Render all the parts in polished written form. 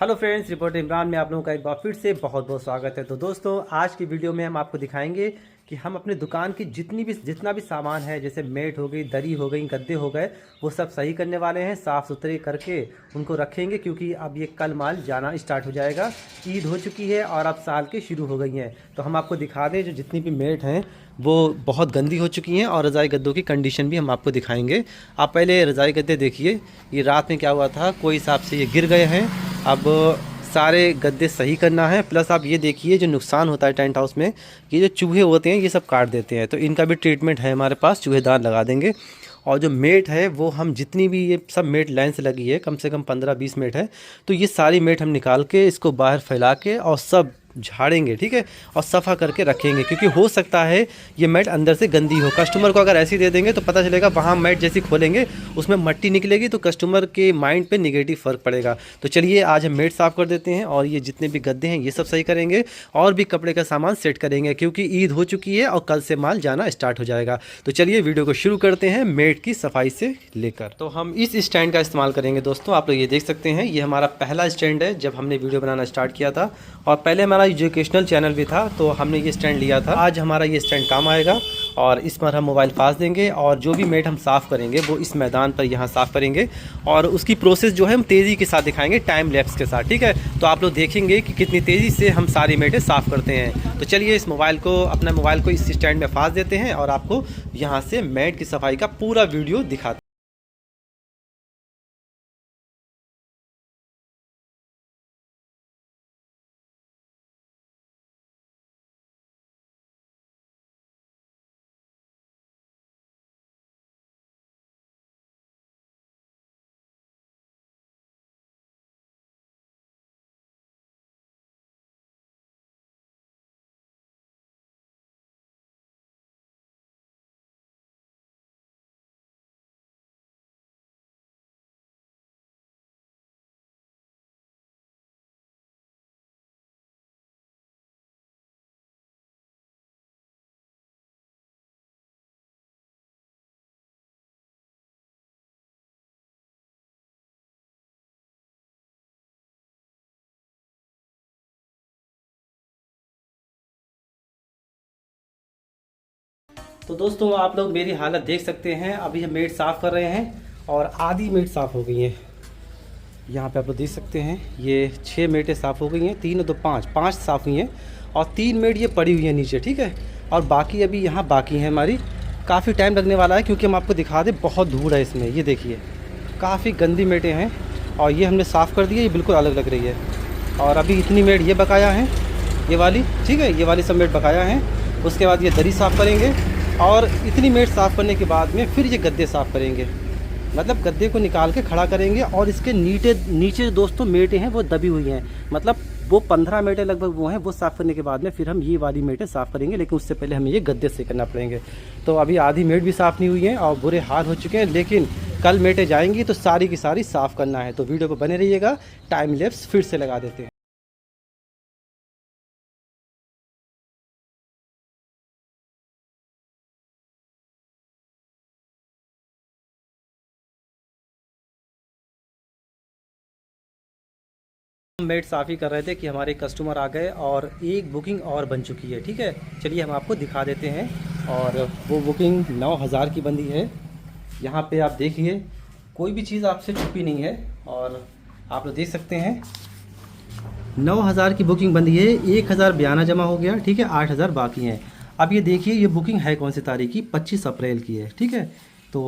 Hello friends, reporter Imran में आप लोगों का एक बार फिर से बहुत बहुत स्वागत है। तो दोस्तों, आज की वीडियो में हम आपको दिखाएंगे कि हम अपने दुकान की जितना भी सामान है, जैसे मेट हो गई, दरी हो गई, गद्दे हो गए, वो सब सही करने वाले हैं। साफ़ सुथरे करके उनको रखेंगे, क्योंकि अब ये कल माल जाना स्टार्ट हो जाएगा। ईद हो चुकी है और अब साल की शुरू हो गई हैं। तो हम आपको दिखा दें, जो जितनी भी मेट हैं वो बहुत गंदी हो चुकी हैं, और रज़ाई गद्दों की कंडीशन भी हम आपको दिखाएंगे। आप पहले रज़ाई गद्दे देखिए। ये रात में क्या हुआ था, कोई हिसाब से ये गिर गए हैं। अब सारे गद्दे सही करना है। प्लस आप ये देखिए, जो नुकसान होता है टेंट हाउस में, ये जो चूहे होते हैं ये सब काट देते हैं। तो इनका भी ट्रीटमेंट है हमारे पास, चूहेदार लगा देंगे। और जो मेट है वो हम जितनी भी ये सब मेट लाइन से लगी है, कम से कम 15-20 मेट है, तो ये सारी मेट हम निकाल के इसको बाहर फैला के और सब झाड़ेंगे, ठीक है, और सफ़ा करके रखेंगे। क्योंकि हो सकता है ये मैट अंदर से गंदी हो। कस्टमर को अगर ऐसी दे देंगे तो पता चलेगा, वहाँ मैट जैसी खोलेंगे उसमें मट्टी निकलेगी, तो कस्टमर के माइंड पे नेगेटिव फ़र्क पड़ेगा। तो चलिए आज हम मेट साफ़ कर देते हैं, और ये जितने भी गद्दे हैं ये सब सही करेंगे, और भी कपड़े का सामान सेट करेंगे, क्योंकि ईद हो चुकी है और कल से माल जाना स्टार्ट हो जाएगा। तो चलिए वीडियो को शुरू करते हैं मेट की सफाई से लेकर। तो हम इस स्टैंड का इस्तेमाल करेंगे दोस्तों। आप लोग ये देख सकते हैं, ये हमारा पहला स्टैंड है जब हमने वीडियो बनाना स्टार्ट किया था, और पहले हमारा एजुकेशनल चैनल भी था, तो हमने ये स्टैंड लिया था। आज हमारा ये स्टैंड काम आएगा, और इस पर हम मोबाइल फास्ट देंगे, और जो भी मेट हम साफ़ करेंगे वो इस मैदान पर यहाँ साफ़ करेंगे। और उसकी प्रोसेस जो है हम तेज़ी के साथ दिखाएंगे, टाइम लैप्स के साथ, ठीक है। तो आप लोग देखेंगे कि कितनी तेज़ी से हम सारी मेटें साफ़ करते हैं। तो चलिए इस अपना मोबाइल को इस स्टैंड में फास्ट देते हैं, और आपको यहाँ से मेट की सफाई का पूरा वीडियो दिखाते हैं। तो दोस्तों, आप लोग मेरी हालत देख सकते हैं। अभी हम मेट साफ़ कर रहे हैं, और आधी मेट साफ़ हो गई है। यहाँ पे आप लोग देख सकते हैं, ये 6 मेटें साफ़ हो गई हैं, 3 और 2 5 5 साफ़ हुई हैं, और 3 मेट ये पड़ी हुई हैं नीचे, ठीक है। और बाकी अभी यहाँ बाकी हैं हमारी। काफ़ी टाइम लगने वाला है, क्योंकि हम आपको दिखा दें, बहुत धूल है इसमें। ये देखिए, काफ़ी गंदी मेटें हैं, और ये हमने साफ़ कर दी है, ये बिल्कुल अलग लग रही है। और अभी इतनी मेट ये बकाया हैं, ये वाली, ठीक है, ये वाली सब मेट बकाया हैं। उसके बाद ये दरी साफ़ करेंगे, और इतनी मेट साफ़ करने के बाद में फिर ये गद्दे साफ़ करेंगे। मतलब गद्दे को निकाल के खड़ा करेंगे, और इसके नीचे दोस्तों मेटें हैं वो दबी हुई हैं। मतलब वो 15 मेटें लगभग वो हैं, वो साफ़ करने के बाद में फिर हम ये वाली मेटें साफ़ करेंगे, लेकिन उससे पहले हमें ये गद्दे से करना पड़ेंगे। तो अभी आधी मेट भी साफ़ नहीं हुई हैं, और बुरे हाल हो चुके हैं, लेकिन कल मेटें जाएंगी तो सारी की सारी साफ़ करना है। तो वीडियो को बने रहिएगा, टाइम लैप्स फिर से लगा देते हैं। हम मेट साफ़ ही कर रहे थे कि हमारे कस्टमर आ गए, और एक बुकिंग और बन चुकी है, ठीक है। चलिए हम आपको दिखा देते हैं। और वो बुकिंग 9,000 की बंदी है। यहाँ पे आप देखिए, कोई भी चीज़ आपसे छुपी नहीं है, और आप लोग देख सकते हैं 9,000 की बुकिंग बंदी है। 1,000 बयाना जमा हो गया, ठीक है, 8,000 बाकी हैं। अब ये देखिए, ये बुकिंग है कौन सी तारीख की, 25 अप्रैल की है, ठीक है। तो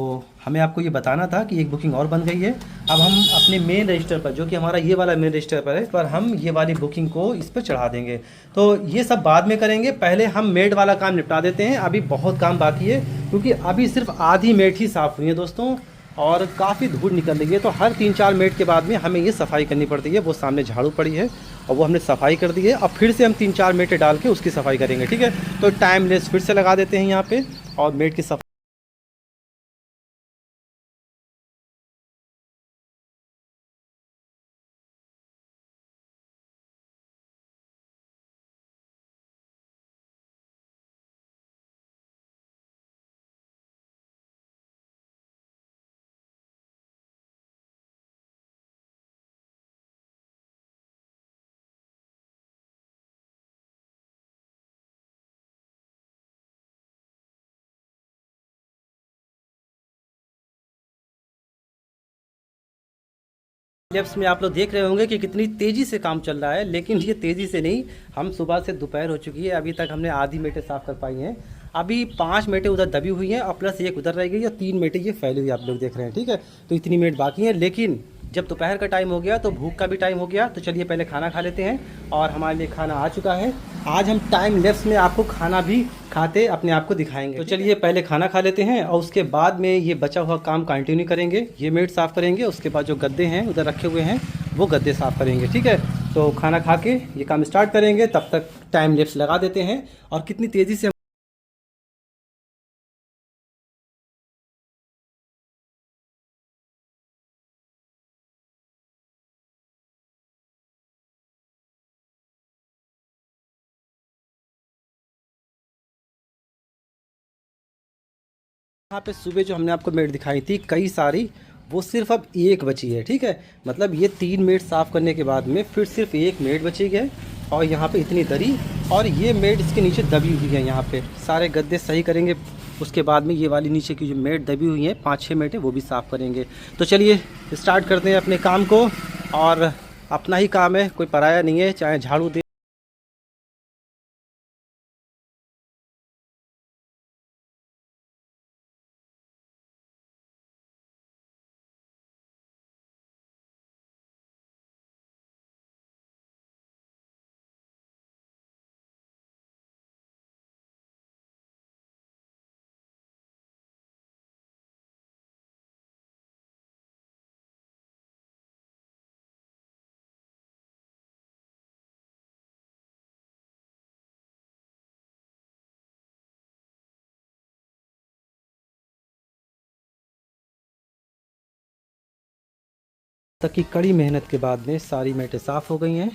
हमें आपको ये बताना था कि एक बुकिंग और बन गई है। अब हम अपने मेन रजिस्टर पर, जो कि हमारा ये वाला मेन रजिस्टर पर है, पर हम ये वाली बुकिंग को इस पर चढ़ा देंगे। तो ये सब बाद में करेंगे, पहले हम मेड वाला काम निपटा देते हैं। अभी बहुत काम बाकी है, क्योंकि अभी सिर्फ आधी मेट ही साफ़ हुई है दोस्तों, और काफ़ी धूल निकल रही है। तो हर 3-4 मिनट के बाद में हमें ये सफाई करनी पड़ती है। वो सामने झाड़ू पड़ी है, और वो हमने सफाई कर दी है। अब फिर से हम 3-4 मिनट डाल के उसकी सफाई करेंगे, ठीक है। तो टाइम लेस फिर से लगा देते हैं यहाँ पे, और मेट की सफाई लेफ्ट में आप लोग देख रहे होंगे कि कितनी तेज़ी से काम चल रहा है, लेकिन ये तेज़ी से नहीं, हम सुबह से दोपहर हो चुकी है, अभी तक हमने आधी मेटें साफ़ कर पाई हैं। अभी 5 मेटें उधर दबी हुई हैं और प्लस एक उधर रह गई और 3 मेटें ये फैली हुई आप लोग देख रहे हैं, ठीक है। तो इतनी मेट बाकी हैं, लेकिन जब दोपहर का टाइम हो गया तो भूख का भी टाइम हो गया, तो चलिए पहले खाना खा लेते हैं। और हमारे लिए खाना आ चुका है। आज हम टाइम लैप्स में आपको खाना भी खाते अपने आप को दिखाएंगे। तो चलिए पहले खाना खा लेते हैं और उसके बाद में ये बचा हुआ काम कंटिन्यू करेंगे। ये मेट साफ़ करेंगे, उसके बाद जो गद्दे हैं उधर रखे हुए हैं वो गद्दे साफ़ करेंगे, ठीक है। तो खाना खा के ये काम स्टार्ट करेंगे, तब तक टाइम लैप्स लगा देते हैं। और कितनी तेज़ी से यहाँ पे सुबह जो हमने आपको मेट दिखाई थी कई सारी, वो सिर्फ अब एक बची है, ठीक है। मतलब ये 3 मेट साफ़ करने के बाद में फिर सिर्फ एक मेट बची है। और यहाँ पे इतनी दरी और ये मेट इसके नीचे दबी हुई है। यहाँ पे सारे गद्दे सही करेंगे, उसके बाद में ये वाली नीचे की जो मेट दबी हुई है 5-6 मेटें वो भी साफ़ करेंगे। तो चलिए स्टार्ट करते हैं अपने काम को। और अपना ही काम है, कोई पराया नहीं है, चाहे झाड़ू दे। तक की कड़ी मेहनत के बाद में सारी मेटें साफ़ हो गई हैं।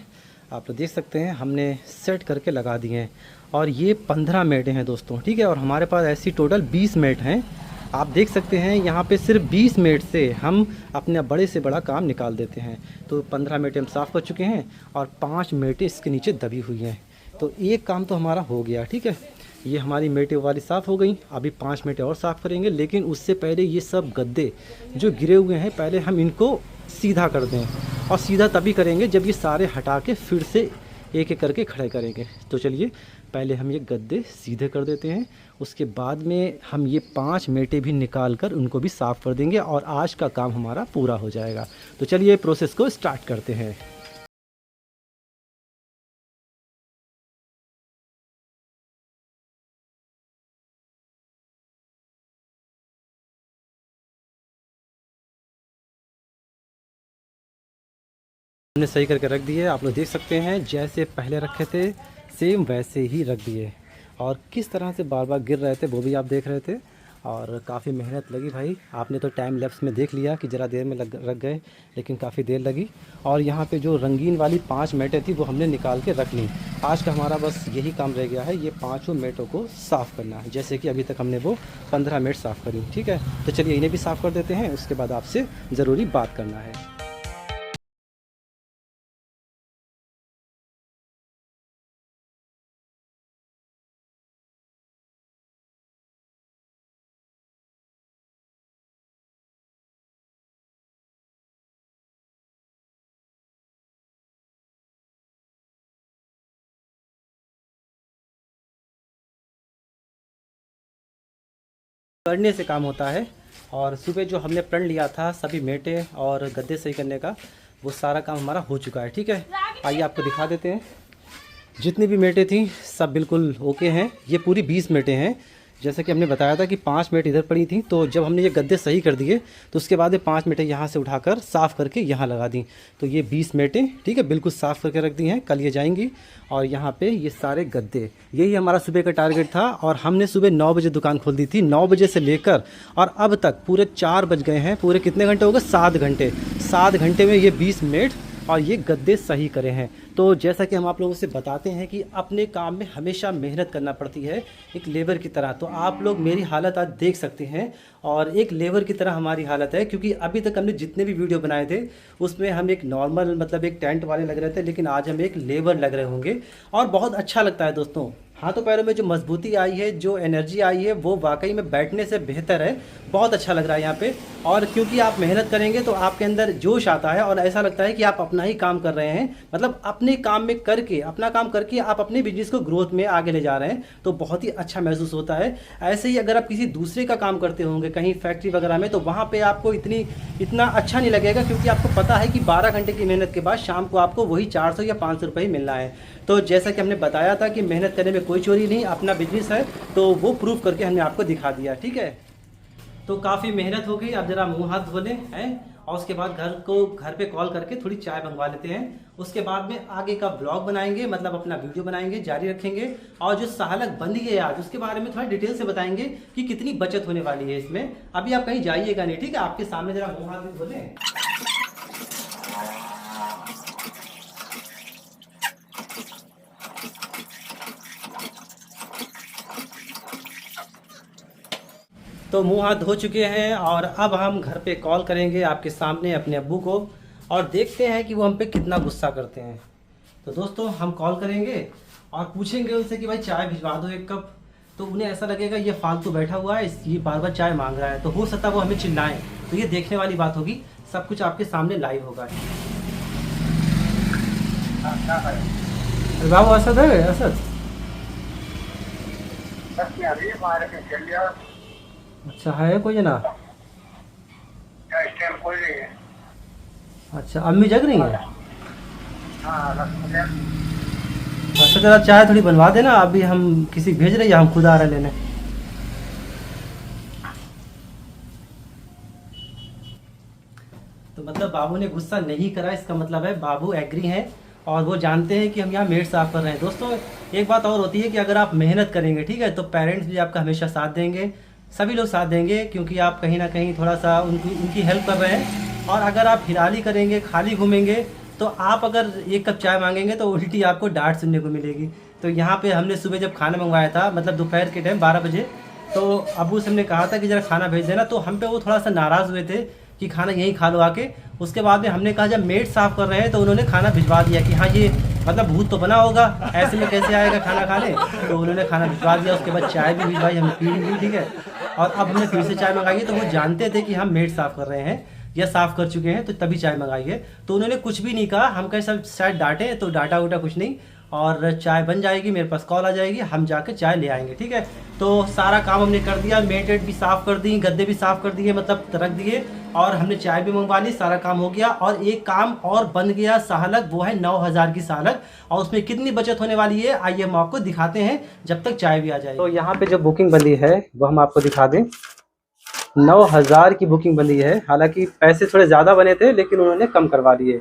आप लोग देख सकते हैं हमने सेट करके लगा दिए हैं। और ये 15 मेटें हैं दोस्तों, ठीक है। और हमारे पास ऐसी टोटल 20 मेट हैं। आप देख सकते हैं यहाँ पे सिर्फ 20 मेट से हम अपने बड़े से बड़ा काम निकाल देते हैं। तो 15 मेटें हम साफ़ कर चुके हैं और 5 मेटें इसके नीचे दबी हुई हैं। तो एक काम तो हमारा हो गया, ठीक है। ये हमारी मेटें वाली साफ़ हो गई। अभी 5 मेटें और साफ़ करेंगे, लेकिन उससे पहले ये सब गद्दे जो गिरे हुए हैं पहले हम इनको सीधा कर दें। और सीधा तभी करेंगे जब ये सारे हटा के फिर से एक एक करके खड़े करेंगे। तो चलिए पहले हम ये गद्दे सीधे कर देते हैं, उसके बाद में हम ये 5 मेटें भी निकाल कर उनको भी साफ़ कर देंगे और आज का काम हमारा पूरा हो जाएगा। तो चलिए प्रोसेस को स्टार्ट करते हैं। हमने सही करके रख दिए, आप लोग देख सकते हैं जैसे पहले रखे थे सेम वैसे ही रख दिए। और किस तरह से बार बार गिर रहे थे वो भी आप देख रहे थे। और काफ़ी मेहनत लगी भाई, आपने तो टाइम लैप्स में देख लिया कि ज़रा देर में रख गए, लेकिन काफ़ी देर लगी। और यहाँ पे जो रंगीन वाली 5 मेटें थी वो हमने निकाल के रख ली। आज का हमारा बस यही काम रह गया है, ये 5 मेटों को साफ़ करना है। जैसे कि अभी तक हमने वो 15 मेट साफ़ करी, ठीक है। तो चलिए इन्हें भी साफ़ कर देते हैं, उसके बाद आपसे ज़रूरी बात करना है। करने से काम होता है। और सुबह जो हमने प्रण लिया था सभी मेटें और गद्दे सही करने का, वो सारा काम हमारा हो चुका है, ठीक है। आइए आपको दिखा देते हैं। जितनी भी मेटें थी सब बिल्कुल ओके हैं। ये पूरी 20 मेटें हैं। जैसे कि हमने बताया था कि 5 मेट इधर पड़ी थी, तो जब हमने ये गद्दे सही कर दिए तो उसके बाद ये 5 मेटें यहाँ से उठाकर साफ़ करके यहाँ लगा दी। तो ये 20 मेटें, ठीक है, बिल्कुल साफ़ करके रख दी हैं। कल ये जाएंगी। और यहाँ पे ये सारे गद्दे, यही हमारा सुबह का टारगेट था। और हमने सुबह 9 बजे दुकान खोल दी थी। 9 बजे से लेकर और अब तक पूरे 4 बज गए हैं। पूरे कितने घंटे हो गए? 7 घंटे। 7 घंटे में ये 20 मेट और ये गद्दे सही करे हैं। तो जैसा कि हम आप लोगों से बताते हैं कि अपने काम में हमेशा मेहनत करना पड़ती है, एक लेबर की तरह। तो आप लोग मेरी हालत आज देख सकते हैं और एक लेबर की तरह हमारी हालत है, क्योंकि अभी तक हमने जितने भी वीडियो बनाए थे उसमें हम एक नॉर्मल मतलब एक टेंट वाले लग रहे थे, लेकिन आज हम एक लेबर लग रहे होंगे। और बहुत अच्छा लगता है दोस्तों, हाथों पैरों में जो मजबूती आई है, जो एनर्जी आई है, वो वाकई में बैठने से बेहतर है। बहुत अच्छा लग रहा है यहाँ पे। और क्योंकि आप मेहनत करेंगे तो आपके अंदर जोश आता है और ऐसा लगता है कि आप अपना ही काम कर रहे हैं, मतलब अपने काम में करके, अपना काम करके आप अपने बिजनेस को ग्रोथ में आगे ले जा रहे हैं, तो बहुत ही अच्छा महसूस होता है। ऐसे ही अगर आप किसी दूसरे का काम करते होंगे कहीं फैक्ट्री वगैरह में, तो वहाँ पर आपको इतना अच्छा नहीं लगेगा, क्योंकि आपको पता है कि 12 घंटे की मेहनत के बाद शाम को आपको वही 400 या 500 रुपये ही मिलना है। तो जैसा कि हमने बताया था कि मेहनत करने में कोई चोरी नहीं, अपना बिजनेस है, तो वो प्रूफ करके हमने आपको दिखा दिया। ठीक है, तो काफ़ी मेहनत हो गई। अब जरा मुंह हाथ धो लें हैं, और उसके बाद घर पे कॉल करके थोड़ी चाय मंगवा लेते हैं। उसके बाद में आगे का ब्लॉग बनाएंगे, मतलब अपना वीडियो बनाएंगे, जारी रखेंगे। और जो सहालक बंदी है आज, उसके बारे में थोड़ा डिटेल से बताएंगे कि कितनी बचत होने वाली है इसमें। अभी आप कहीं जाइएगा नहीं, ठीक है, आपके सामने जरा मुंह हाथ धो लें। तो मुंह हाथ धो चुके हैं और अब हम घर पे कॉल करेंगे आपके सामने अपने अब्बू को, और देखते हैं कि वो हम पे कितना गुस्सा करते हैं। तो दोस्तों हम कॉल करेंगे और पूछेंगे उनसे कि भाई चाय भिजवा दो 1 कप। तो उन्हें ऐसा लगेगा ये फालतू बैठा हुआ है, ये बार बार चाय मांग रहा है, तो हो सकता है वो हमें चिल्लाएं। तो ये देखने वाली बात होगी, सब कुछ आपके सामने लाइव होगा। बाबू असद है, असद अच्छा है कोई ना। अच्छा, अम्मी जग रही है। अच्छा जरा चाय थोड़ी बनवा देना, अभी हम किसी भेज रहे हैं, हम खुद आ रहे हैं लेने। तो मतलब बाबू ने गुस्सा नहीं करा, इसका मतलब है बाबू एग्री हैं और वो जानते हैं कि हम यहाँ मेड साफ कर रहे हैं। दोस्तों एक बात और होती है कि अगर आप मेहनत करेंगे, ठीक है, तो पेरेंट्स भी आपका हमेशा साथ देंगे, सभी लोग साथ देंगे, क्योंकि आप कहीं ना कहीं थोड़ा सा उनकी हेल्प कर रहे हैं। और अगर आप हिराली करेंगे, खाली घूमेंगे, तो आप अगर 1 कप चाय मांगेंगे तो उल्टी आपको डांट सुनने को मिलेगी। तो यहाँ पे हमने सुबह जब खाना मंगवाया था, मतलब दोपहर के टाइम 12 बजे, तो अबू से हमने कहा था कि ज़रा खाना भेज देना, तो हम पे वो थोड़ा सा नाराज़ हुए थे कि खाना यहीं खा लो आके। उसके बाद में हमने कहा जब मेड साफ़ कर रहे हैं तो उन्होंने खाना भिजवा दिया कि हाँ ये मतलब भूत तो बना होगा, ऐसे में कैसे आएगा खाना खाने। तो उन्होंने खाना भिजवा दिया, उसके बाद चाय भी भिजवाई, हमने पी ली, ठीक है। और अब हमने फिर से चाय मंगाई है, तो वो जानते थे कि हम मेड साफ़ कर रहे हैं या साफ़ कर चुके हैं, तो तभी चाय मंगाई है। तो उन्होंने कुछ भी नहीं कहा, हम कहीं सब शायद डांटे, तो डांटा उटा कुछ नहीं। और चाय बन जाएगी, मेरे पास कॉल आ जाएगी, हम जाके चाय ले आएंगे, ठीक है। तो सारा काम हमने कर दिया, मेड वेड भी साफ़ कर दी, गद्दे भी साफ़ कर दिए, मतलब रख दिए, और हमने चाय भी मंगवा ली, सारा काम हो गया। और एक काम और बन गया सहालक, वो है 9000 की सहालक। और उसमें कितनी बचत होने वाली है आइए हम आपको दिखाते हैं, जब तक चाय भी आ जाए। तो यहाँ पे जो बुकिंग बनी है वो हम आपको दिखा दें। 9000 की बुकिंग बनी है, हालांकि पैसे थोड़े ज़्यादा बने थे लेकिन उन्होंने कम करवा दिए।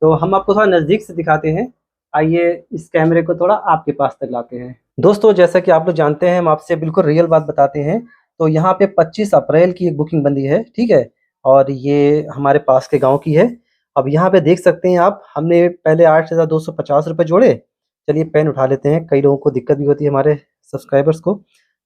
तो हम आपको थोड़ा नज़दीक से दिखाते हैं, आइए इस कैमरे को थोड़ा आपके पास तक लाते हैं। दोस्तों जैसा कि आप लोग जानते हैं, हम आपसे बिल्कुल रियल बात बताते हैं। तो यहाँ पे 25 अप्रैल की एक बुकिंग बंदी है, ठीक है, और ये हमारे पास के गांव की है। अब यहाँ पे देख सकते हैं आप, हमने पहले 8,250 रुपये जोड़े। चलिए पेन उठा लेते हैं, कई लोगों को दिक्कत भी होती है हमारे सब्सक्राइबर्स को।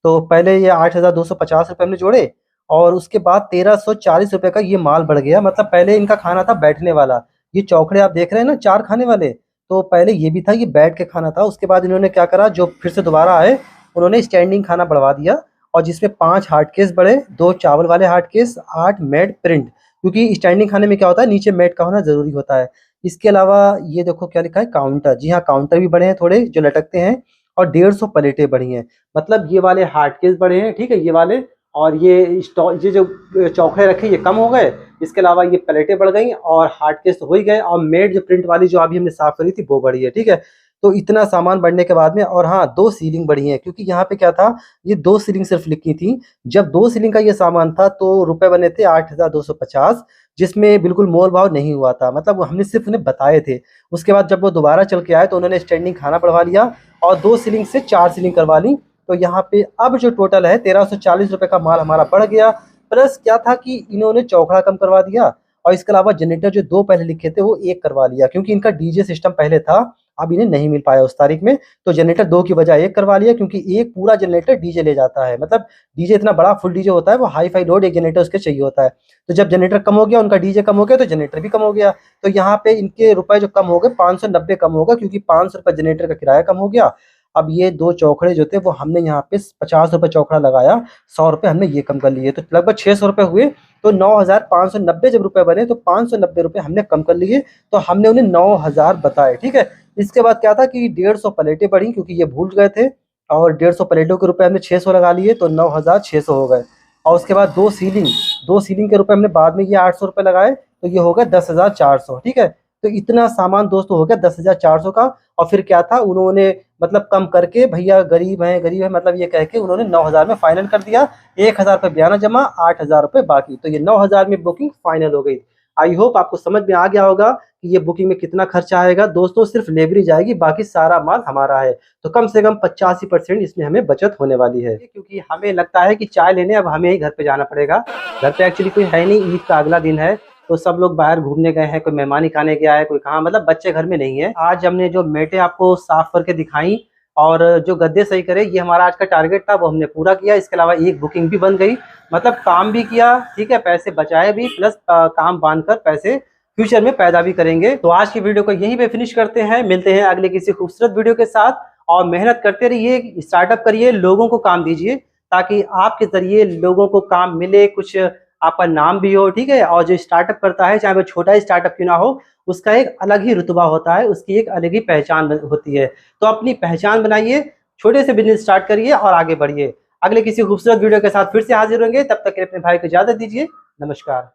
तो पहले ये 8,250 रुपये हमने जोड़े, और उसके बाद 1340 रुपये का ये माल बढ़ गया। मतलब पहले इनका खाना था बैठने वाला, ये चौखड़े आप देख रहे हैं ना 4 खाने वाले, तो पहले ये भी था, ये बैठ के खाना था। उसके बाद इन्होंने क्या करा, जो फिर से दोबारा आए, उन्होंने स्टैंडिंग खाना बढ़वा दिया, और जिसमें 5 हार्ड केस बढ़े, 2 चावल वाले हार्ड केस, 8 मेड प्रिंट, क्योंकि स्टैंडिंग खाने में क्या होता है, नीचे मेड का होना जरूरी होता है। इसके अलावा ये देखो क्या लिखा है, काउंटर, जी हाँ काउंटर भी बढ़े हैं थोड़े जो लटकते हैं, और 150 प्लेटें बढ़ी हैं। मतलब ये वाले हार्ड केस बढ़े हैं, ठीक है, ये वाले, और ये जो चौखड़े रखे ये कम हो गए। इसके अलावा ये प्लेटें बढ़ गई, और हार्ड केस तो हो ही गए, और मेड जो प्रिंट वाली जो अभी हमने साफ करी थी वो बढ़ी है, ठीक है। तो इतना सामान बढ़ने के बाद में, और हाँ 2 सीलिंग बढ़ी है, क्योंकि यहाँ पे क्या था, ये 2 सीलिंग सिर्फ लिखी थी। जब 2 सीलिंग का ये सामान था तो रुपए बने थे 8,250, जिसमें बिल्कुल मोल भाव नहीं हुआ था, मतलब हमने सिर्फ उन्हें बताए थे। उसके बाद जब वो दोबारा चल के आए तो उन्होंने स्टैंडिंग खाना बढ़वा लिया, और 2 सीलिंग से 4 सीलिंग करवा ली। तो यहाँ पे अब जो टोटल है 1340 रुपये का माल हमारा बढ़ गया। प्लस क्या था कि इन्होंने चौखड़ा कम करवा दिया, और इसके अलावा जनरेटर जो 2 पहले लिखे थे वो 1 करवा लिया, क्योंकि इनका डीजे सिस्टम पहले था, अब इन्हें नहीं मिल पाया उस तारीख में, तो जनरेटर 2 की बजाय 1 करवा लिया, क्योंकि एक पूरा जनरेटर डीजे ले जाता है। मतलब डीजे इतना बड़ा फुल डीजे होता है, वो हाई फाई लोड एक जनरेटर उसके चाहिए होता है। तो जब जनरेटर कम हो गया, उनका डीजे कम हो गया, तो जनरेटर भी कम हो गया। तो यहाँ पे इनके रुपए जो कम हो गए, 590 कम होगा, क्योंकि 500 रुपये जनरेटर का किराया कम हो गया। अब ये 2 चौखड़े जो थे वो हमने यहाँ पे 50 रुपये चौखड़ा लगाया, 100 रुपये हमने ये कम कर लिए, तो लगभग 600 रुपये हुए। तो 9,590 जब रुपये बने तो 590 रुपये हमने कम कर लिए, तो हमने उन्हें 9,000 बताए, ठीक है। इसके बाद क्या था कि 150 प्लेटें बढ़ी क्योंकि ये भूल गए थे, और 150 प्लेटों के रुपए हमने 600 लगा लिए, तो 9,600 हो गए। और उसके बाद 2 सीलिंग के रुपए हमने बाद में ये 800 रुपये लगाए, तो ये हो गया 10,400, ठीक है। तो इतना सामान दोस्तों हो गया 10,400 का। और फिर क्या था, उन्होंने मतलब कम करके, भैया गरीब है मतलब ये कह के उन्होंने 9,000 में फाइनल कर दिया। 1,000 रुपये बयाना जमा, 8,000 रुपये बाकी, तो ये 9,000 में बुकिंग फाइनल हो गई। आई होप आपको समझ में आ गया होगा कि ये बुकिंग में कितना खर्चा आएगा। दोस्तों सिर्फ लेबरी जाएगी, बाकी सारा माल हमारा है, तो कम से कम 85% इसमें हमें बचत होने वाली है। क्योंकि हमें लगता है कि चाय लेने अब हमें ही घर पे जाना पड़ेगा। घर पे एक्चुअली कोई है नहीं, ईद का अगला दिन है, तो सब लोग बाहर घूमने गए हैं, कोई मेहमानी खाने गया है, कोई कहाँ, मतलब बच्चे घर में नहीं है। आज हमने जो मेटें आपको साफ करके दिखाई और जो गद्दे सही करे, ये हमारा आज का टारगेट था, वो हमने पूरा किया। इसके अलावा एक बुकिंग भी बन गई, मतलब काम भी किया, ठीक है, पैसे बचाए भी, प्लस काम बांध कर पैसे फ्यूचर में पैदा भी करेंगे। तो आज की वीडियो को यहीं पे फिनिश करते हैं, मिलते हैं अगले किसी खूबसूरत वीडियो के साथ। और मेहनत करते रहिए, स्टार्टअप करिए, लोगों को काम दीजिए, ताकि आपके जरिए लोगों को काम मिले, कुछ आपका नाम भी हो, ठीक है। और जो स्टार्टअप करता है, चाहे वो छोटा स्टार्टअप क्यों ना हो, उसका एक अलग ही रुतबा होता है, उसकी एक अलग ही पहचान होती है। तो अपनी पहचान बनाइए, छोटे से बिजनेस स्टार्ट करिए और आगे बढ़िए। अगले किसी खूबसूरत वीडियो के साथ फिर से हाजिर होंगे, तब तक के लिए अपने भाई को इजाजत दीजिए। नमस्कार।